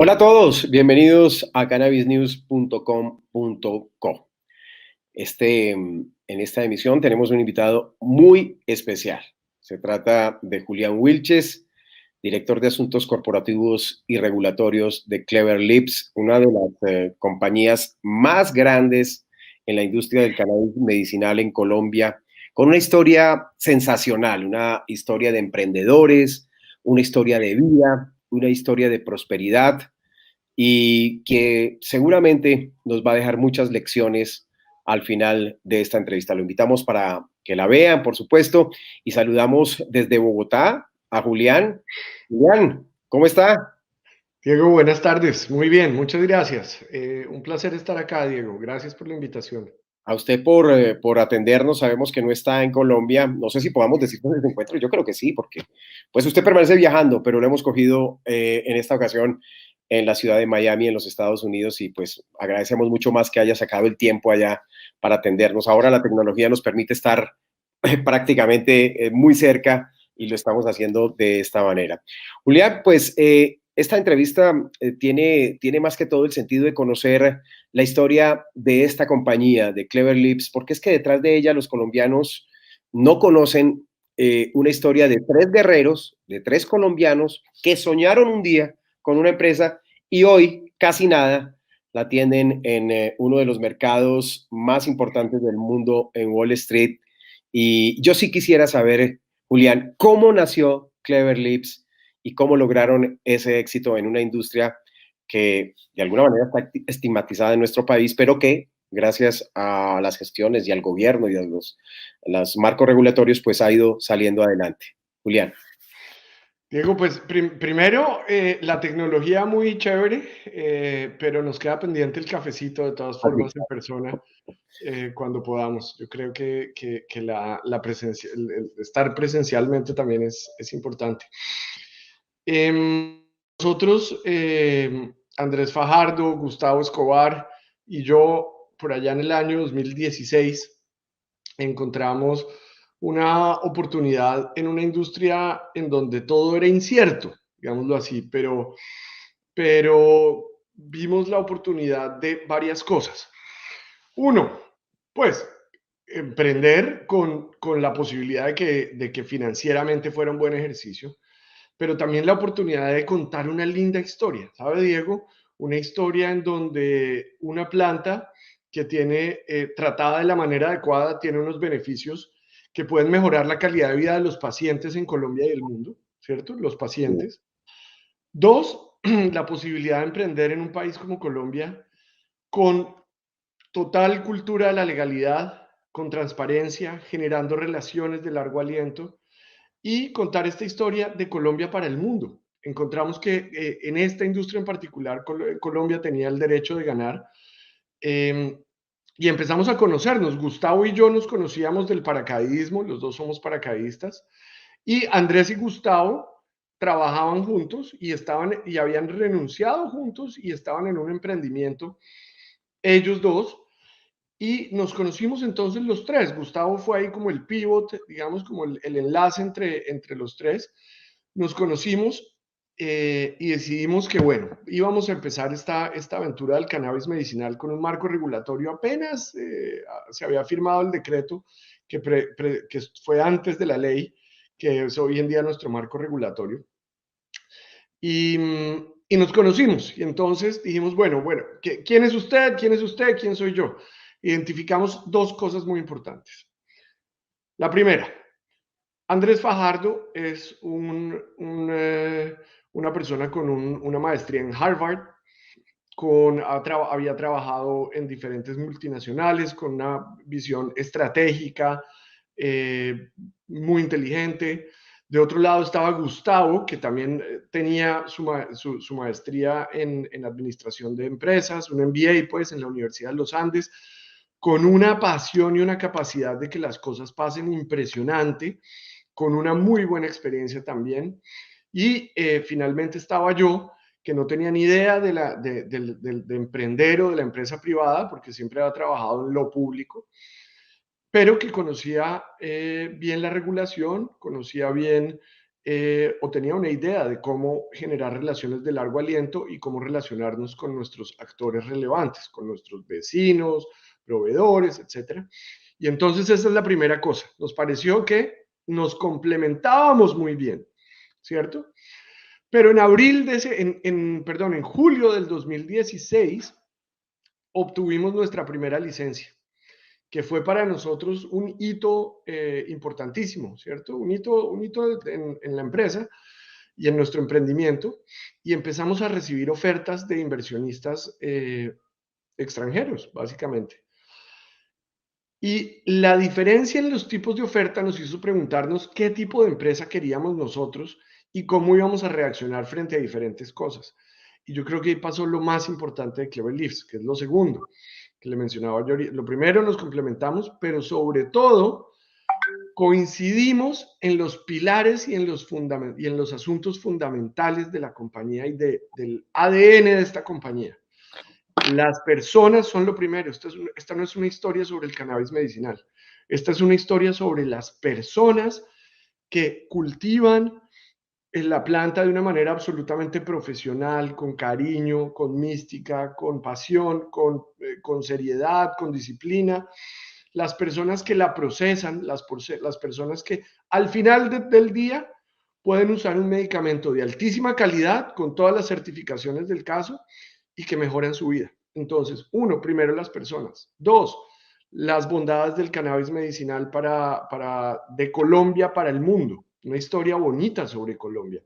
Hola a todos, bienvenidos a cannabisnews.com.co. En esta emisión tenemos un invitado muy especial. Se trata de Julián Wilches, director de Asuntos Corporativos y Regulatorios de Clever Lips, una de las compañías más grandes en la industria del cannabis medicinal en Colombia, con una historia sensacional, una historia de emprendedores, una historia de vida, una historia de prosperidad y que seguramente nos va a dejar muchas lecciones al final de esta entrevista. Lo invitamos para que la vean, por supuesto, y saludamos desde Bogotá a Julián. Julián, ¿cómo está? Diego, buenas tardes. Muy bien, muchas gracias. Un placer estar acá, Diego. Gracias por la invitación. A usted por atendernos. Sabemos que no está en Colombia. No sé si podamos decir dónde se encuentra. Yo creo que sí, porque pues usted permanece viajando, pero lo hemos cogido en esta ocasión en la ciudad de Miami, en los Estados Unidos, y pues agradecemos mucho más que haya sacado el tiempo allá para atendernos. Ahora la tecnología nos permite estar prácticamente muy cerca y lo estamos haciendo de esta manera. Julián, pues esta entrevista tiene más que todo el sentido de conocer la historia de esta compañía, de Clever Lips, porque es que detrás de ella los colombianos no conocen una historia de tres guerreros, de tres colombianos que soñaron un día con una empresa y hoy casi nada la tienen en uno de los mercados más importantes del mundo en Wall Street. Y yo sí quisiera saber, Julián, cómo nació Clever Lips y cómo lograron ese éxito en una industria que de alguna manera está estigmatizada en nuestro país, pero que gracias a las gestiones y al gobierno y a los marcos regulatorios, pues ha ido saliendo adelante. Julián. Diego, pues primero, la tecnología muy chévere, pero nos queda pendiente el cafecito de todas Así. formas en persona cuando podamos. Yo creo que la presencia, el estar presencialmente también es importante. Nosotros, Andrés Fajardo, Gustavo Escobar y yo, por allá en el año 2016, encontramos una oportunidad en una industria en donde todo era incierto, digámoslo así, pero vimos la oportunidad de varias cosas. Uno, pues emprender con la posibilidad de que financieramente fuera un buen ejercicio, pero también la oportunidad de contar una linda historia, ¿sabe, Diego? Una historia en donde una planta que tiene tratada de la manera adecuada tiene unos beneficios que pueden mejorar la calidad de vida de los pacientes en Colombia y el mundo, ¿cierto? Los pacientes. Dos, la posibilidad de emprender en un país como Colombia con total cultura de la legalidad, con transparencia, generando relaciones de largo aliento y contar esta historia de Colombia para el mundo. Encontramos que en esta industria en particular Colombia tenía el derecho de ganar eh, y empezamos a conocernos. Gustavo y yo nos conocíamos del paracaidismo, los dos somos paracaidistas, y Andrés y Gustavo trabajaban juntos y habían renunciado juntos y estaban en un emprendimiento, ellos dos, y nos conocimos entonces los tres. Gustavo fue ahí como el pivot, digamos, como el enlace entre los tres. Nos conocimos y decidimos que, bueno, íbamos a empezar esta aventura del cannabis medicinal con un marco regulatorio. Apenas se había firmado el decreto que fue antes de la ley, que es hoy en día nuestro marco regulatorio. Y, y nos conocimos. Y entonces dijimos, bueno, ¿quién es usted? ¿Quién es usted? ¿Quién soy yo? Identificamos dos cosas muy importantes. La primera, Andrés Fajardo es una persona con una maestría en Harvard, había trabajado en diferentes multinacionales, con una visión estratégica, eh, muy inteligente. De otro lado estaba Gustavo, que también tenía su maestría en administración de empresas, un MBA pues en la Universidad de los Andes, con una pasión y una capacidad de que las cosas pasen impresionante, con una muy buena experiencia también. Y finalmente estaba yo, que no tenía ni idea de emprender o de la empresa privada, porque siempre había trabajado en lo público, pero que conocía bien la regulación, conocía bien o tenía una idea de cómo generar relaciones de largo aliento y cómo relacionarnos con nuestros actores relevantes, con nuestros vecinos, proveedores, etcétera. Y entonces esa es la primera cosa. Nos pareció que nos complementábamos muy bien, ¿cierto? Pero en abril de ese, perdón, en julio del 2016 obtuvimos nuestra primera licencia, que fue para nosotros un hito importantísimo, ¿cierto? Un hito en la empresa y en nuestro emprendimiento, y empezamos a recibir ofertas de inversionistas extranjeros, básicamente. Y la diferencia en los tipos de oferta nos hizo preguntarnos qué tipo de empresa queríamos nosotros y cómo íbamos a reaccionar frente a diferentes cosas. Y yo creo que ahí pasó lo más importante de Clever Leaves, que es lo segundo que le mencionaba yo. Lo primero, nos complementamos, pero sobre todo coincidimos en los pilares y en los asuntos fundamentales de la compañía y del ADN de esta compañía. Las personas son lo primero. Esta no es una historia sobre el cannabis medicinal. Esta es una historia sobre las personas que cultivan la planta de una manera absolutamente profesional, con cariño, con mística, con pasión, con seriedad, con disciplina. Las personas que la procesan, las personas que al final del día pueden usar un medicamento de altísima calidad, con todas las certificaciones del caso, y que mejoran su vida. Entonces, uno, primero las personas. Dos, las bondades del cannabis medicinal de Colombia para el mundo. Una historia bonita sobre Colombia.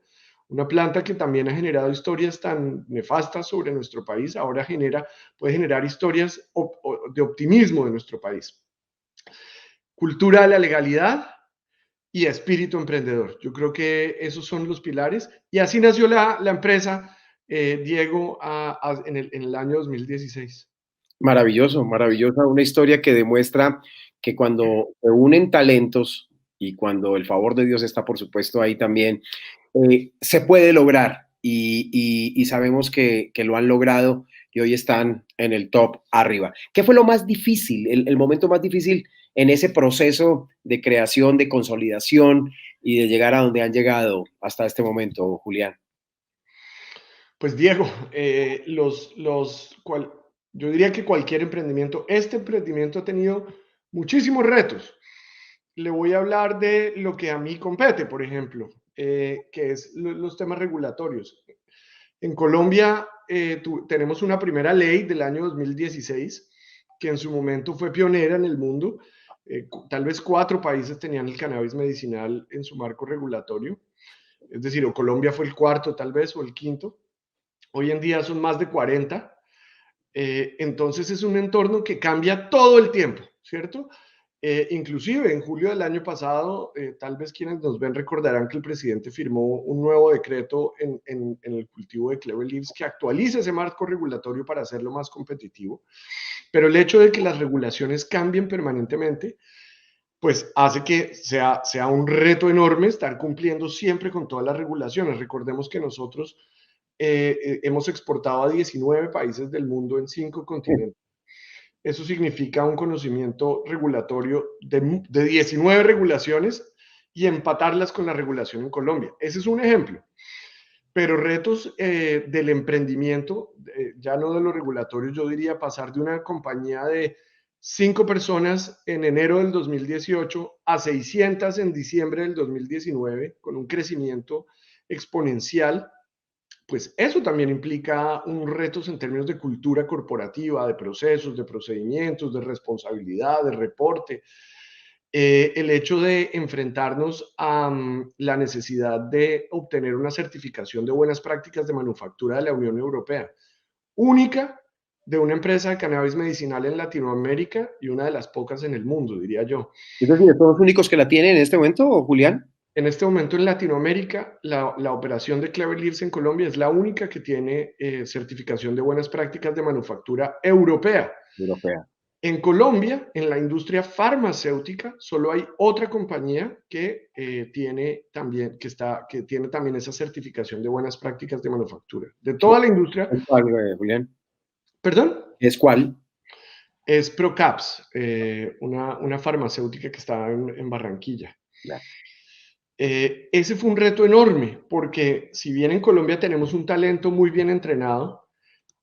Una planta que también ha generado historias tan nefastas sobre nuestro país, ahora puede generar historias de optimismo de nuestro país. Cultura de la legalidad y espíritu emprendedor. Yo creo que esos son los pilares. Y así nació la empresa, Diego, en el año 2016. Maravilloso, maravillosa, una historia que demuestra que cuando se unen talentos y cuando el favor de Dios está, por supuesto, ahí también, se puede lograr y sabemos que lo han logrado y hoy están en el top arriba. ¿Qué fue lo más difícil, el momento más difícil en ese proceso de creación, de consolidación y de llegar a donde han llegado hasta este momento, Julián? Pues Diego, yo diría que cualquier emprendimiento, este emprendimiento ha tenido muchísimos retos. Le voy a hablar de lo que a mí compete, por ejemplo, que es los temas regulatorios. En Colombia tenemos una primera ley del año 2016 que en su momento fue pionera en el mundo. Tal vez 4 países tenían el cannabis medicinal en su marco regulatorio. Es decir, o Colombia fue el cuarto tal vez o el quinto. Hoy en día son más de 40. Entonces es un entorno que cambia todo el tiempo, ¿cierto? Inclusive en julio del año pasado, tal vez quienes nos ven recordarán que el presidente firmó un nuevo decreto en el cultivo de Clever Leaves que actualiza ese marco regulatorio para hacerlo más competitivo. Pero el hecho de que las regulaciones cambien permanentemente, pues hace que sea un reto enorme estar cumpliendo siempre con todas las regulaciones. Recordemos que nosotros hemos exportado a 19 países del mundo en 5 continentes. Eso significa un conocimiento regulatorio de 19 regulaciones y empatarlas con la regulación en Colombia. Ese es un ejemplo. Pero retos del emprendimiento, ya no de los regulatorios, yo diría pasar de una compañía de 5 personas en enero del 2018 a 600 en diciembre del 2019, con un crecimiento exponencial. Pues eso también implica un retos en términos de cultura corporativa, de procesos, de procedimientos, de responsabilidad, de reporte. El hecho de enfrentarnos a la necesidad de obtener una certificación de buenas prácticas de manufactura de la Unión Europea, única de una empresa de cannabis medicinal en Latinoamérica y una de las pocas en el mundo, diría yo. Es decir, ¿son los únicos que la tienen en este momento, Julián? En este momento en Latinoamérica, la operación de Clever Leaves en Colombia es la única que tiene certificación de buenas prácticas de manufactura europea. Europea. En Colombia, en la industria farmacéutica, solo hay otra compañía que tiene también esa certificación de buenas prácticas de manufactura. De toda la industria, ¿Es cuál, Julián? perdón, ¿Es cuál? es Procaps, una farmacéutica que está en Barranquilla. Claro. Ese fue un reto enorme, porque si bien en Colombia tenemos un talento muy bien entrenado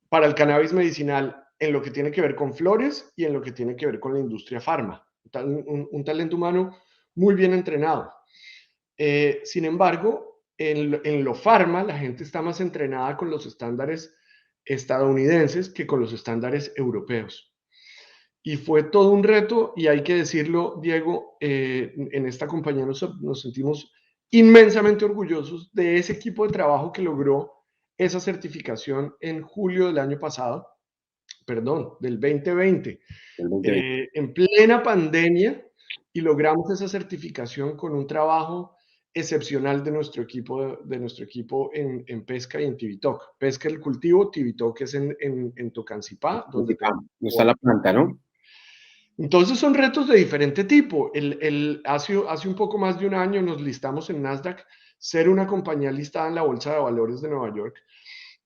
para el cannabis medicinal en lo que tiene que ver con flores y en lo que tiene que ver con la industria farma, un talento humano muy bien entrenado. Sin embargo, en lo farma la gente está más entrenada con los estándares estadounidenses que con los estándares europeos. Y fue todo un reto, y hay que decirlo, Diego, en esta compañía nos sentimos inmensamente orgullosos de ese equipo de trabajo que logró esa certificación en julio del año pasado, perdón, del 2020, El 2020. en plena pandemia, y logramos esa certificación con un trabajo excepcional de nuestro equipo en pesca y en Tibitoc. Pesca el cultivo, Tibitoc es en Tocancipá, donde tenemos. No está la planta, ¿no? Entonces son retos de diferente tipo. Hace un poco más de un año nos listamos en Nasdaq, ser una compañía listada en la Bolsa de Valores de Nueva York,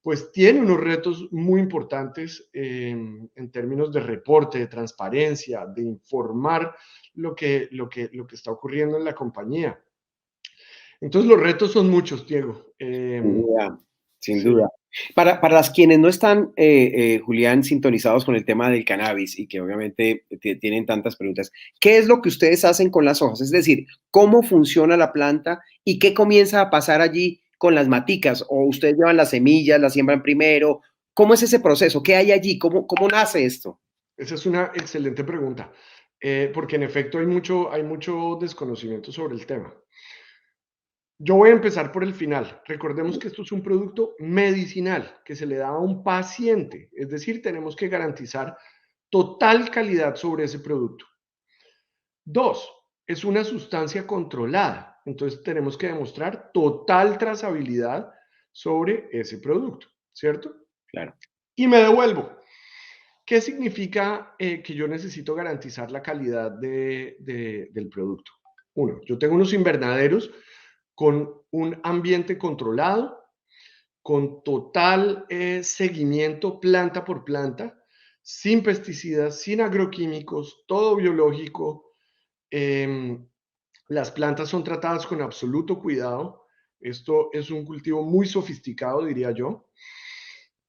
pues tiene unos retos muy importantes en términos de reporte, de transparencia, de informar lo que está ocurriendo en la compañía. Entonces los retos son muchos, Diego. Sin duda, sin Sí. duda. Para las quienes no están, Julián, sintonizados con el tema del cannabis y que obviamente tienen tantas preguntas, ¿qué es lo que ustedes hacen con las hojas? Es decir, ¿cómo funciona la planta y qué comienza a pasar allí con las maticas? ¿O ustedes llevan las semillas, las siembran primero? ¿Cómo es ese proceso? ¿Qué hay allí? ¿Cómo nace esto? Esa es una excelente pregunta, porque en efecto hay mucho desconocimiento sobre el tema. Yo voy a empezar por el final. Recordemos que esto es un producto medicinal que se le da a un paciente, es decir, tenemos que garantizar total calidad sobre ese producto. Dos, es una sustancia controlada, entonces tenemos que demostrar total trazabilidad sobre ese producto, ¿cierto? Claro. Y me devuelvo. ¿Qué significa que yo necesito garantizar la calidad del producto? Uno, yo tengo unos invernaderos con un ambiente controlado, con total seguimiento planta por planta, sin pesticidas, sin agroquímicos, todo biológico. Eh, las plantas son tratadas con absoluto cuidado. Esto es un cultivo muy sofisticado, diría yo.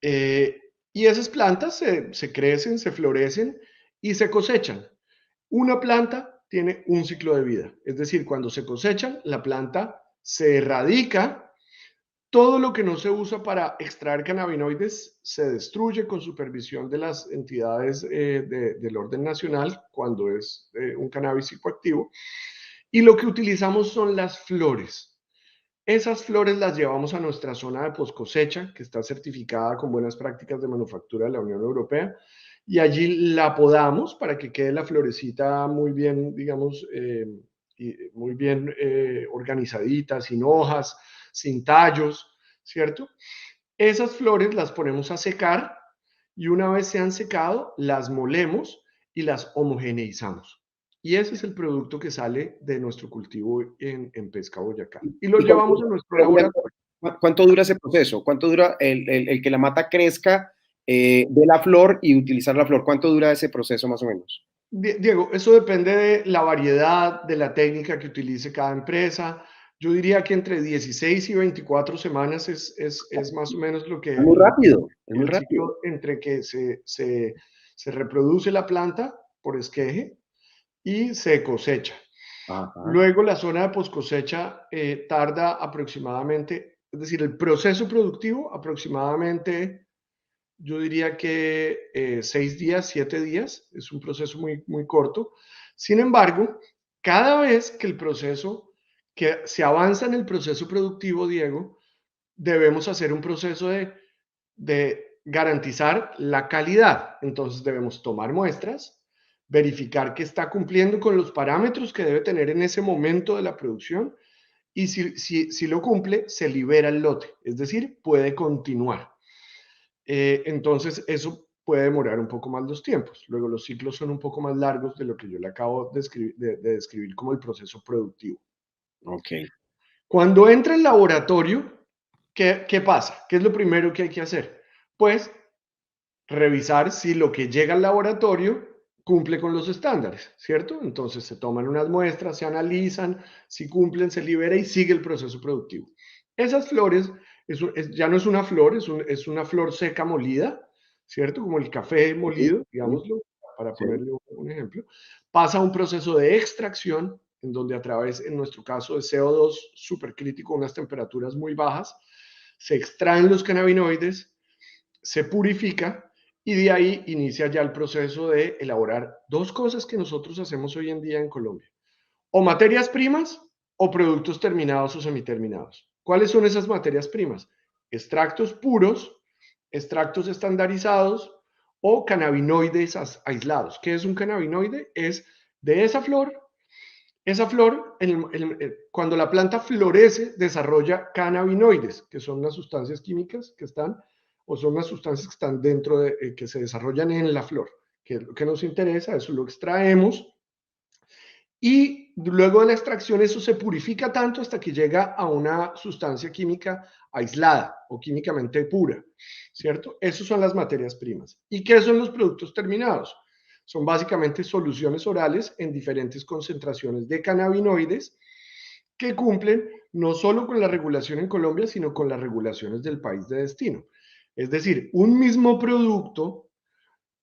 Eh, y esas plantas se crecen, se florecen y se cosechan. Una planta tiene un ciclo de vida, es decir, cuando se cosechan, la planta se erradica, todo lo que no se usa para extraer cannabinoides se destruye con supervisión de las entidades del orden nacional cuando es un cannabis psicoactivo, y lo que utilizamos son las flores. Esas flores las llevamos a nuestra zona de post cosecha, que está certificada con buenas prácticas de manufactura de la Unión Europea, y allí la podamos para que quede la florecita muy bien, digamos, muy bien organizadita, sin hojas, sin tallos, ¿cierto? Esas flores las ponemos a secar y una vez se han secado, las molemos y las homogeneizamos. Y ese es el producto que sale de nuestro cultivo en Pesca Boyacá. Y lo ¿Y cuánto, llevamos a nuestro Julián, laboratorio. cuánto dura ese proceso? ¿Cuánto dura el que la mata crezca de la flor y utilizar la flor? ¿Cuánto dura ese proceso más o menos? Diego, eso depende de la variedad, de la técnica que utilice cada empresa. Yo diría que entre 16 y 24 semanas es más o menos Es muy rápido, es muy el rápido. ciclo entre que se reproduce la planta por esqueje y se cosecha. Ajá. Luego la zona de post cosecha tarda aproximadamente, es decir, el proceso productivo aproximadamente, yo diría que 6 días, 7 días, es un proceso muy, muy corto. Sin embargo, cada vez que que se avanza en el proceso productivo, Diego, debemos hacer un proceso de garantizar la calidad. Entonces debemos tomar muestras, verificar que está cumpliendo con los parámetros que debe tener en ese momento de la producción, y si lo cumple, se libera el lote, es decir, puede continuar. Entonces eso puede demorar un poco más los tiempos. Luego los ciclos son un poco más largos de lo que yo le acabo de describir como el proceso productivo. Ok. Cuando entra el laboratorio, ¿qué pasa? ¿Qué es lo primero que hay que hacer? Pues revisar si lo que llega al laboratorio cumple con los estándares, ¿cierto? Entonces se toman unas muestras, se analizan, si cumplen, se libera y sigue el proceso productivo. Esas flores ya no es una flor, es una flor seca molida, ¿cierto? Como el café Sí, molido, sí, digámoslo, para sí. ponerle un ejemplo. Pasa a un proceso de extracción, en donde a través, en nuestro caso, de CO2 supercrítico, unas temperaturas muy bajas, se extraen los cannabinoides, se purifica y de ahí inicia ya el proceso de elaborar dos cosas que nosotros hacemos hoy en día en Colombia: o materias primas o productos terminados o semiterminados. ¿Cuáles son esas materias primas? Extractos puros, extractos estandarizados o cannabinoides aislados. ¿Qué es un cannabinoide? Es de esa flor, cuando la planta florece, desarrolla cannabinoides, que son las sustancias químicas que están, o son las sustancias que están dentro de, que se desarrollan en la flor, que es lo que nos interesa, eso lo extraemos y luego de la extracción eso se purifica tanto hasta que llega a una sustancia química aislada o químicamente pura, ¿cierto? Esas son las materias primas. ¿Y qué son los productos terminados? Son básicamente soluciones orales en diferentes concentraciones de cannabinoides que cumplen no solo con la regulación en Colombia, sino con las regulaciones del país de destino. Es decir, un mismo producto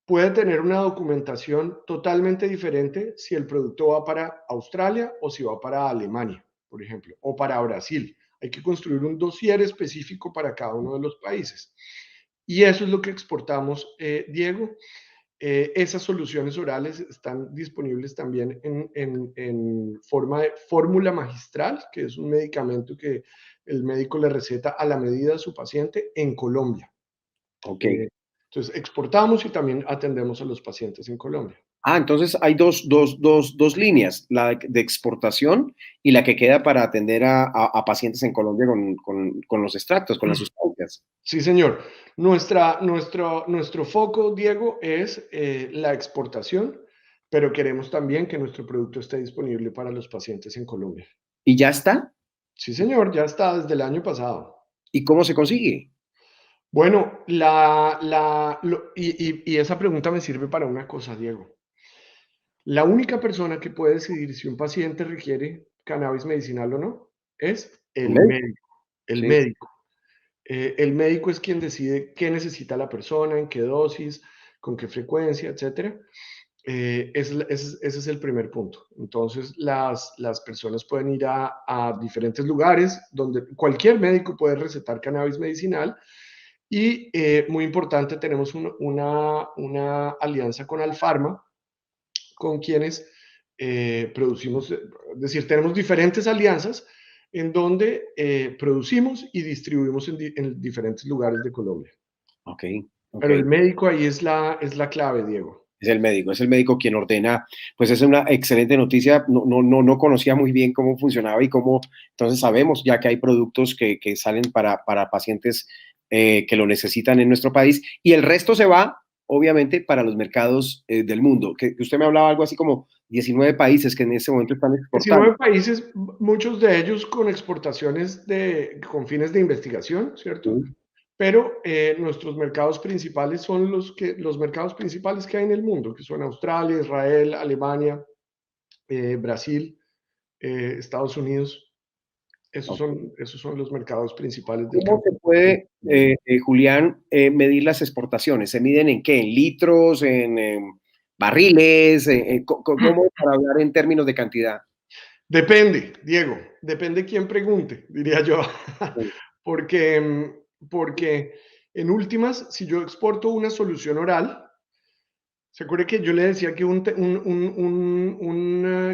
puede tener una documentación totalmente diferente si el producto va para Australia o si va para Alemania, por ejemplo, o para Brasil. Hay que construir un dossier específico para cada uno de los países. Y eso es lo que exportamos, Diego. Esas soluciones orales están disponibles también en forma de fórmula magistral, que es un medicamento que el médico le receta a la medida de su paciente en Colombia. Ok. Eh, entonces, exportamos y también atendemos a los pacientes en Colombia. Ah, entonces hay dos líneas, la de exportación y la que queda para atender a pacientes en Colombia con los extractos, con las sustancias. Sí, señor. Nuestro foco, Diego, es la exportación, pero queremos también que nuestro producto esté disponible para los pacientes en Colombia. ¿Y ya está? Sí, señor, ya está desde el año pasado. ¿Y cómo se consigue? Bueno, y esa pregunta me sirve para una cosa, Diego. La única persona que puede decidir si un paciente requiere cannabis medicinal o no es ¿Un el médico? médico. El Sí. médico. El médico es quien decide qué necesita la persona, en qué dosis, con qué frecuencia, etcétera. Ese es el primer punto. Entonces, las personas pueden ir a diferentes lugares donde cualquier médico puede recetar cannabis medicinal y, muy importante, tenemos una alianza con Alfarma, con quienes producimos, es decir, tenemos diferentes alianzas en donde producimos y distribuimos en diferentes lugares de Colombia. Ok, ok. Pero el médico ahí es la clave, Diego. Es el médico quien ordena. Pues es una excelente noticia. No conocía muy bien cómo funcionaba y cómo, entonces sabemos ya que hay productos que salen para pacientes que lo necesitan en nuestro país y el resto se va, obviamente, para los mercados del mundo. Que usted me hablaba algo así como 19 países que en este momento están exportando. 19 países, muchos de ellos con exportaciones con fines de investigación, ¿cierto? Sí, Pero nuestros mercados principales son los mercados principales que hay en el mundo, que son Australia, Israel, Alemania, Brasil, Estados Unidos. ok. Esos son los mercados principales del ¿Cómo se cannabis. puede, Julián, medir las exportaciones? ¿Se miden en qué? ¿En litros? ¿En barriles? ¿Cómo para hablar en términos de cantidad? Depende, Diego, depende quién pregunte, diría yo. Sí, Porque, porque en últimas, si yo exporto una solución oral, se acuerda que yo le decía que un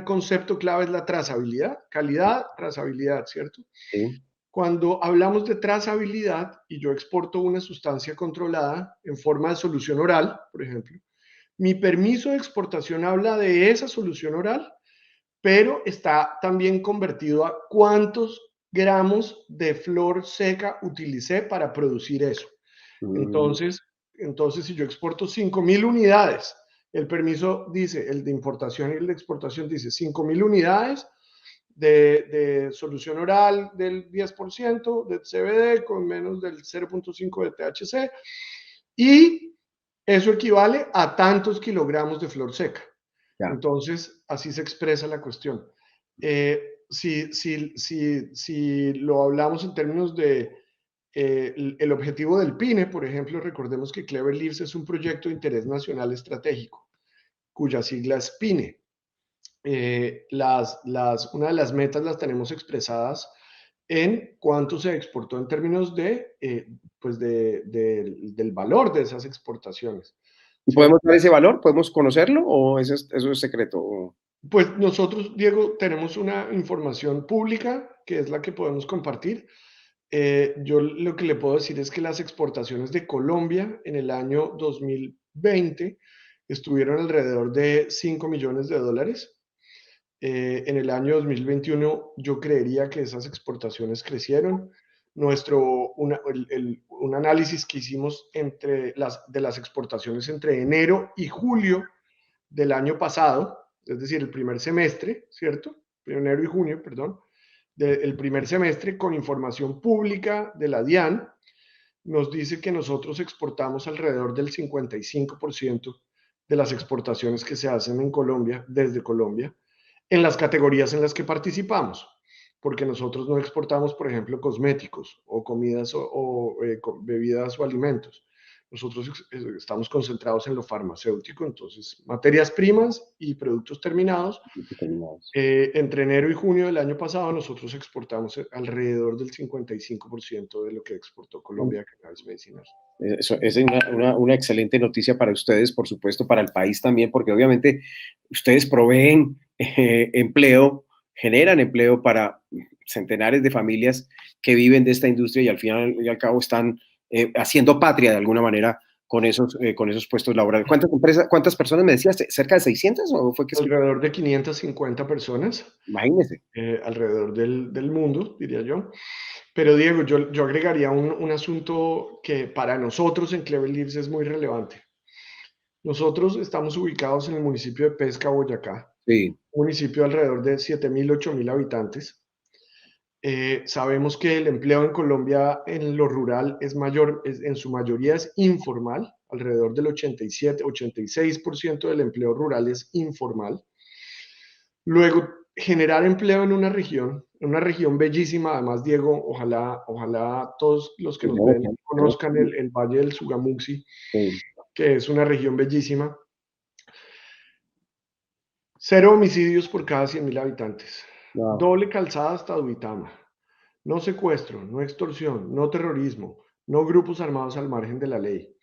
concepto clave es la trazabilidad, calidad, trazabilidad, ¿cierto? sí. Cuando hablamos de trazabilidad y yo exporto una sustancia controlada en forma de solución oral, por ejemplo, mi permiso de exportación habla de esa solución oral, pero está también convertido a cuántos gramos de flor seca utilicé para producir eso. Mm, Entonces, si yo exporto 5.000 unidades, el permiso dice, el de importación y el de exportación dice 5.000 unidades de solución oral del 10% de CBD con menos del 0.5 de THC y Eso equivale a tantos kilogramos de flor seca. Ya. Entonces, así se expresa la cuestión. Si lo hablamos en términos de el objetivo del PINE, por ejemplo, recordemos que Clever Leaves es un proyecto de interés nacional estratégico, cuya sigla es PINE. Una de las metas las tenemos expresadas en cuánto se exportó en términos del valor de esas exportaciones, ¿Y podemos ¿cierto? dar ese valor? ¿Podemos conocerlo o eso es secreto? Pues nosotros, Diego, tenemos una información pública que es la que podemos compartir. Yo lo que le puedo decir es que las exportaciones de Colombia en el año 2020 estuvieron alrededor de $5 millones. En el año 2021 yo creería que esas exportaciones crecieron. Un análisis que hicimos de las exportaciones entre enero y julio del año pasado, es decir, el primer semestre, ¿cierto? Enero y junio, perdón, del primer semestre con información pública de la DIAN, nos dice que nosotros exportamos alrededor del 55% de las exportaciones que se hacen en Colombia, desde Colombia, en las categorías en las que participamos, porque nosotros no exportamos, por ejemplo, cosméticos o comidas bebidas o alimentos. Nosotros estamos concentrados en lo farmacéutico, entonces materias primas y productos terminados. Entre enero y junio del año pasado nosotros exportamos alrededor del 55% de lo que exportó Colombia a cannabis medicinal. Eso es una excelente noticia para ustedes, por supuesto, para el país también, porque obviamente ustedes proveen empleo, generan empleo para centenares de familias que viven de esta industria y al final y al cabo están haciendo patria de alguna manera con esos puestos laborales. ¿Cuántas personas me decías? ¿Cerca de 600 o fue que escuché? Alrededor de 550 personas Imagínense. alrededor del mundo, diría yo. Pero Diego, yo agregaría un asunto que para nosotros en Clever Leaves es muy relevante. Nosotros estamos ubicados en el municipio de Pesca, Boyacá, Sí, un municipio de alrededor de 7.000, 8.000 habitantes. Sabemos que el empleo en Colombia en lo rural es mayor, en su mayoría es informal, alrededor del 87, 86% del empleo rural es informal. Luego, generar empleo en una región bellísima, además, Diego, ojalá todos los que nos ven conozcan el Valle del Sugamuxi, sí, que es una región bellísima. 0 homicidios por cada 100.000 habitantes. wow. Doble calzada hasta Duitama. No secuestro, no extorsión, no terrorismo, no grupos armados al margen de la ley.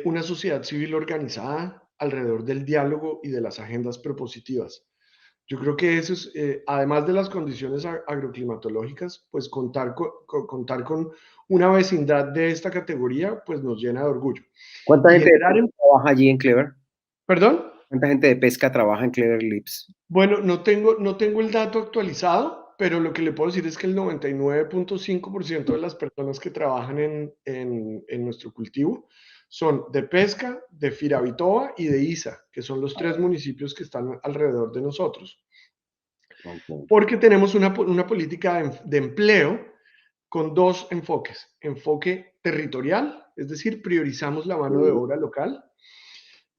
Una sociedad civil organizada alrededor del diálogo y de las agendas propositivas. Yo creo que eso es, además de las condiciones agroclimatológicas, pues contar con una vecindad de esta categoría, pues nos llena de orgullo. ¿Cuánta Y gente de generar, pesca trabaja allí en Clever? perdón, ¿Cuánta gente de pesca trabaja en Clever Lips? bueno, no tengo el dato actualizado, pero lo que le puedo decir es que el 99.5% de las personas que trabajan en nuestro cultivo son de Pesca, de Firavitoa y de Isa, que son los 3 municipios que están alrededor de nosotros. Okay. Porque tenemos una política de empleo con dos enfoques. Enfoque territorial, es decir, priorizamos la mano de Sí. obra local.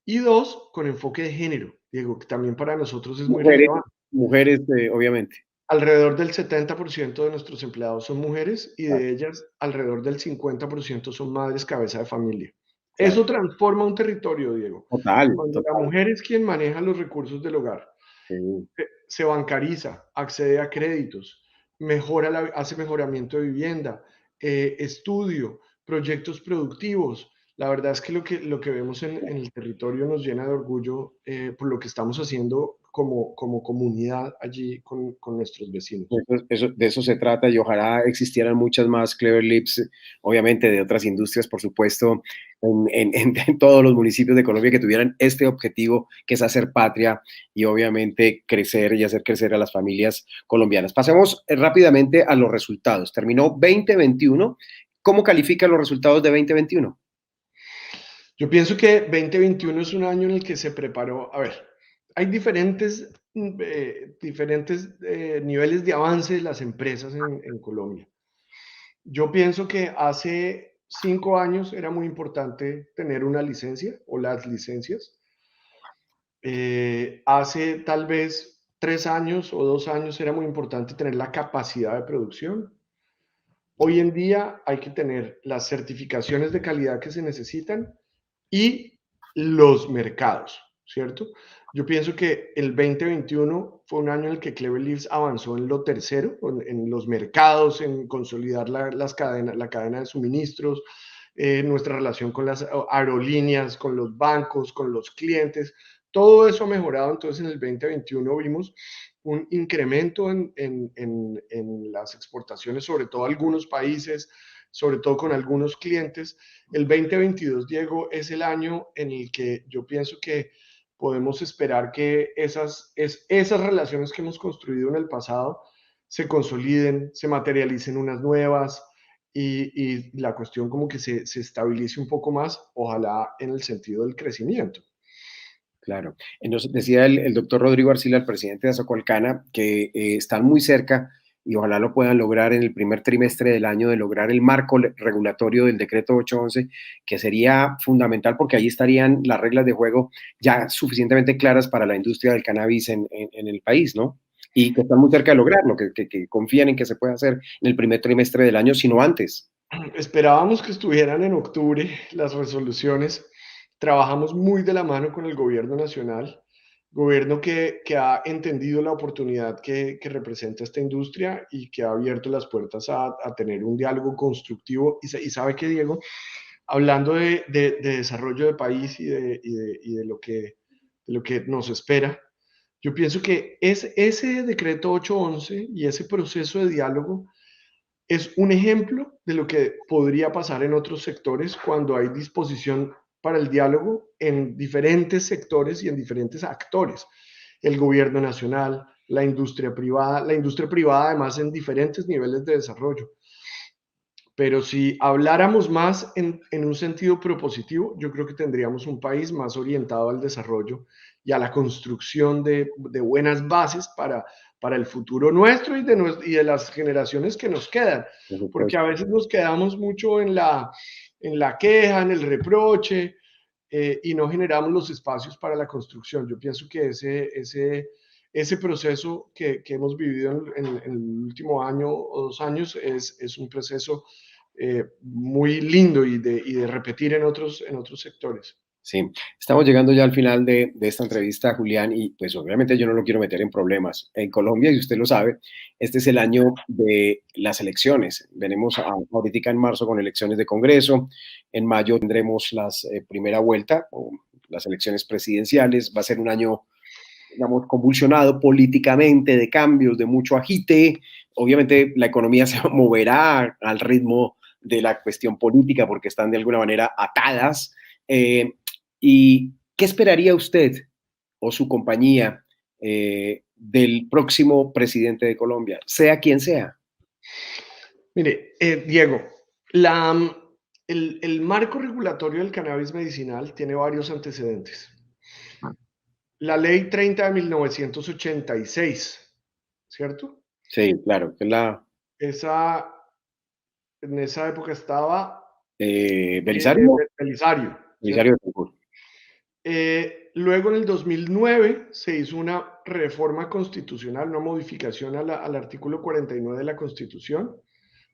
Y dos, con enfoque de género, Diego, que también para nosotros es muy Mujeres, relevante. mujeres, obviamente. Alrededor del 70% de nuestros empleados son mujeres y Claro, de ellas alrededor del 50% son madres cabeza de familia. claro. Eso transforma un territorio, Diego. Total, Cuando la total. mujer es quien maneja los recursos del hogar, Sí. se bancariza, accede a créditos, hace mejoramiento de vivienda, estudio, proyectos productivos. La verdad es que lo que vemos en el territorio nos llena de orgullo por lo que estamos haciendo como comunidad allí con nuestros vecinos. De eso se trata y ojalá existieran muchas más Clever Lips, obviamente de otras industrias, por supuesto, en todos los municipios de Colombia que tuvieran este objetivo, que es hacer patria y obviamente crecer y hacer crecer a las familias colombianas. Pasemos rápidamente a los resultados. Terminó 2021. ¿Cómo califican los resultados de 2021? Yo pienso que 2021 es un año en el que se preparó, a ver, hay diferentes niveles de avance de las empresas en Colombia. Yo pienso que hace 5 años era muy importante tener una licencia o las licencias. Hace tal vez 3 años o 2 años era muy importante tener la capacidad de producción. Hoy en día hay que tener las certificaciones de calidad que se necesitan y los mercados, ¿cierto? Yo pienso que el 2021 fue un año en el que Clever Leaves avanzó en lo tercero, en los mercados, en consolidar la cadena de suministros, nuestra relación con las aerolíneas, con los bancos, con los clientes. Todo eso ha mejorado. Entonces, en el 2021 vimos un incremento en las exportaciones, sobre todo a algunos países, sobre todo con algunos clientes. El 2022, Diego, es el año en el que yo pienso que podemos esperar que esas relaciones que hemos construido en el pasado se consoliden, se materialicen unas nuevas y la cuestión como que se estabilice un poco más, ojalá en el sentido del crecimiento. Claro. Nos decía el doctor Rodrigo Arcila, el presidente de Azocolcana, que están muy cerca y ojalá lo puedan lograr en el primer trimestre del año, de lograr el marco regulatorio del decreto 811, que sería fundamental porque ahí estarían las reglas de juego ya suficientemente claras para la industria del cannabis en el país, ¿no? Y que están muy cerca de lograrlo, que confían en que se pueda hacer en el primer trimestre del año, sino antes. Esperábamos que estuvieran en octubre las resoluciones. Trabajamos muy de la mano con el gobierno nacional, gobierno que ha entendido la oportunidad que representa esta industria y que ha abierto las puertas a tener un diálogo constructivo. Y sabe que, Diego, hablando de desarrollo de país y de lo que nos espera, yo pienso que ese decreto 811 y ese proceso de diálogo es un ejemplo de lo que podría pasar en otros sectores cuando hay disposición para el diálogo en diferentes sectores y en diferentes actores. El gobierno nacional, la industria privada además en diferentes niveles de desarrollo. Pero si habláramos más en un sentido propositivo, yo creo que tendríamos un país más orientado al desarrollo y a la construcción de buenas bases para el futuro nuestro y de las generaciones que nos quedan. Por Porque supuesto. a veces nos quedamos mucho en la queja, en el reproche, y no generamos los espacios para la construcción. Yo pienso que ese proceso que hemos vivido en el último año o 2 años es un proceso muy lindo y de repetir en otros sectores. Sí, estamos llegando ya al final de esta entrevista, Julián, y pues obviamente yo no lo quiero meter en problemas. En Colombia, y usted lo sabe, este es el año de las elecciones. Venimos ahorita en marzo con elecciones de Congreso, en mayo tendremos la primera vuelta, o las elecciones presidenciales. Va a ser un año, digamos, convulsionado políticamente, de cambios, de mucho agite. Obviamente la economía se moverá al ritmo de la cuestión política porque están de alguna manera atadas. Eh, ¿Y qué esperaría usted o su compañía del próximo presidente de Colombia, sea quien sea? Mire, Diego, la, el marco regulatorio del cannabis medicinal tiene varios antecedentes. La ley 30 de 1986, ¿cierto? Sí, claro, que es la Esa, en esa época estaba Belisario, Belisario, Belisario ¿cierto? de Concur. Luego en el 2009 se hizo una reforma constitucional, una modificación al artículo 49 de la Constitución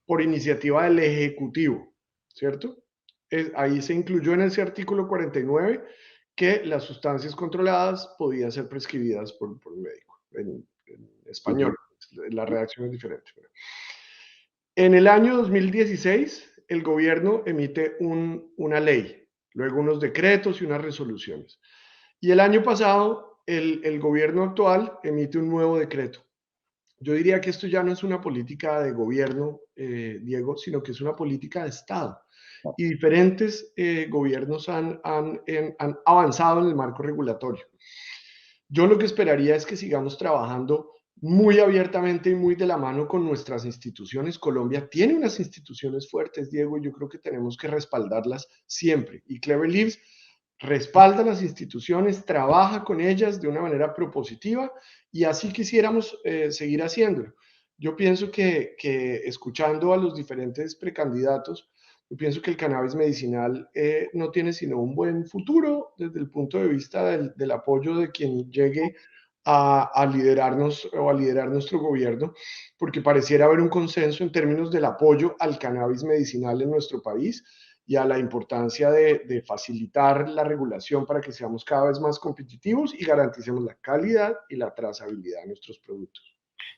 por iniciativa del Ejecutivo, ¿cierto? Ahí se incluyó en ese artículo 49 que las sustancias controladas podían ser prescribidas por un médico, en español. Ujú. La redacción es diferente. En el año 2016, el gobierno emite una ley, luego unos decretos y unas resoluciones. Y el año pasado, el gobierno actual emite un nuevo decreto. Yo diría que esto ya no es una política de gobierno, Diego, sino que es una política de Estado. Y diferentes gobiernos han avanzado en el marco regulatorio. Yo lo que esperaría es que sigamos trabajando muy abiertamente y muy de la mano con nuestras instituciones. Colombia tiene unas instituciones fuertes, Diego, y yo creo que tenemos que respaldarlas siempre. Y Clever Leaves respalda las instituciones, trabaja con ellas de una manera propositiva y así quisiéramos seguir haciéndolo. Yo pienso que escuchando a los diferentes precandidatos, Yo pienso que el cannabis medicinal no tiene sino un buen futuro desde el punto de vista del apoyo de quien llegue a liderarnos o a liderar nuestro gobierno, porque pareciera haber un consenso en términos del apoyo al cannabis medicinal en nuestro país y a la importancia de facilitar la regulación para que seamos cada vez más competitivos y garanticemos la calidad y la trazabilidad de nuestros productos.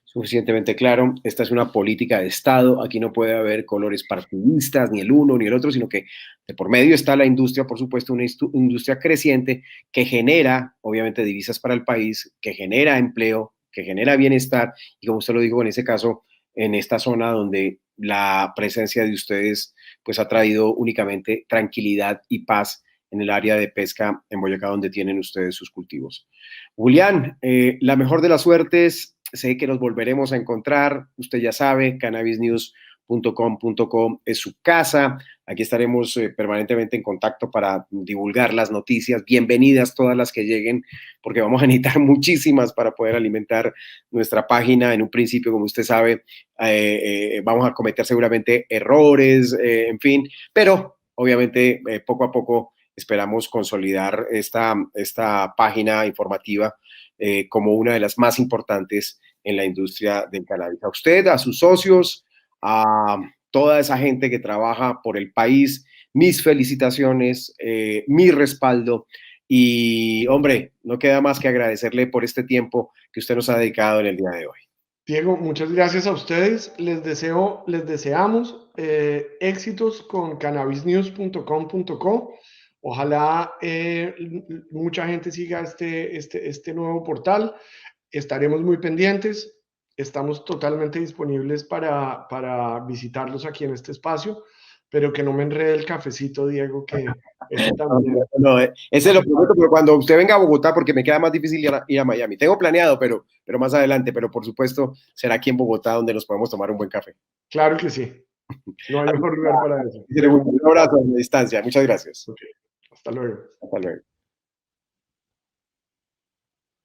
Suficientemente claro. Esta es una política de Estado. Aquí no puede haber colores partidistas, ni el uno ni el otro, sino que de por medio está la industria, por supuesto, una industria creciente que genera, obviamente, divisas para el país, que genera empleo, que genera bienestar. Y como usted lo dijo, en ese caso, en esta zona donde la presencia de ustedes pues ha traído únicamente tranquilidad y paz en el área de pesca en Boyacá, donde tienen ustedes sus cultivos. Julián, la mejor de las suertes. Sé que nos volveremos a encontrar. Usted ya sabe, cannabisnews.com.co es su casa. Aquí estaremos permanentemente en contacto para divulgar las noticias. Bienvenidas todas las que lleguen, porque vamos a necesitar muchísimas para poder alimentar nuestra página. En un principio, como usted sabe, vamos a cometer seguramente errores, en fin, pero obviamente poco a poco esperamos consolidar esta página informativa como una de las más importantes en la industria del cannabis. A usted, a sus socios, a toda esa gente que trabaja por el país, mis felicitaciones, mi respaldo y, hombre, no queda más que agradecerle por este tiempo que usted nos ha dedicado en el día de hoy. Diego, muchas gracias a ustedes. Les deseamos éxitos con cannabisnews.com.co. Ojalá mucha gente siga este nuevo portal. Estaremos muy pendientes. Estamos totalmente disponibles para visitarlos aquí en este espacio, pero que no me enrede el cafecito, Diego, que ese también. No, ese lo prometo, pero cuando usted venga a Bogotá, porque me queda más difícil ir a Miami. Tengo planeado, pero más adelante, pero por supuesto será aquí en Bogotá donde nos podemos tomar un buen café. Claro que sí. No hay mejor lugar para eso. Un abrazo a la distancia. Muchas gracias. Okay. Hasta luego. Hasta luego.